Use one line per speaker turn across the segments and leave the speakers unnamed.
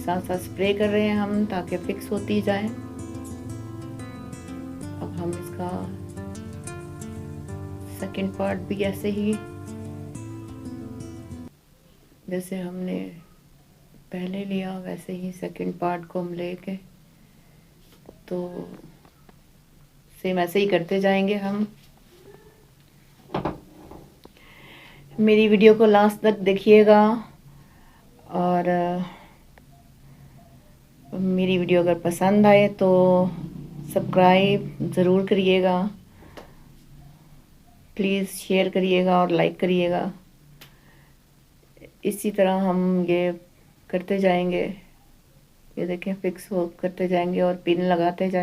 साथ साथ स्प्रे कर रहे हैं हम ताकि फिक्स होती जाए। अब हम इसका सेकंड पार्ट भी ऐसे ही जैसे हमने पहले लिया वैसे ही सेकंड पार्ट को हम लेके तो सेम ऐसे ही करते जाएंगे हम। मेरी वीडियो को लास्ट तक देखिएगा और मेरी वीडियो अगर पसंद आए तो सब्सक्राइब ज़रूर करिएगा, प्लीज़ शेयर करिएगा और लाइक करिएगा। इसी तरह हम ये करते जाएंगे, ये देखें फिक्स हो करते जाएंगे और पिन लगाते जाएंगे।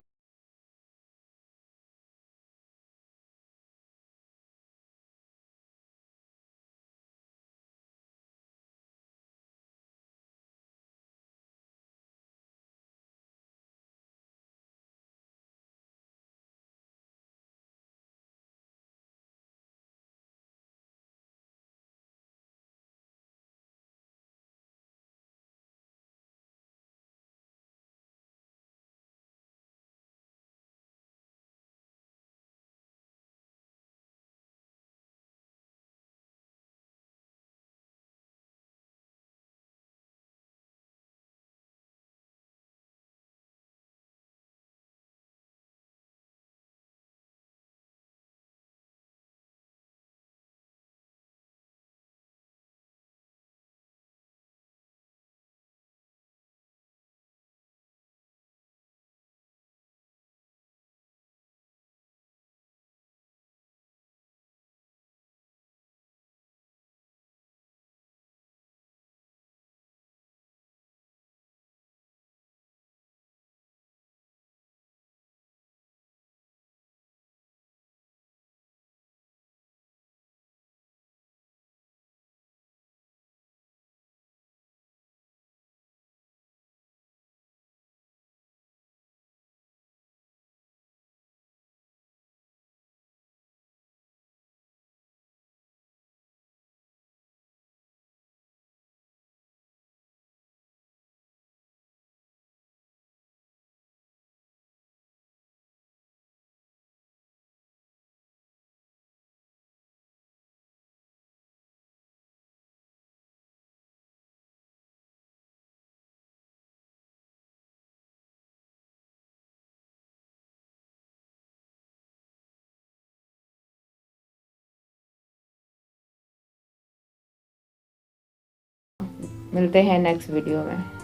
मिलते हैं नेक्स्ट वीडियो में।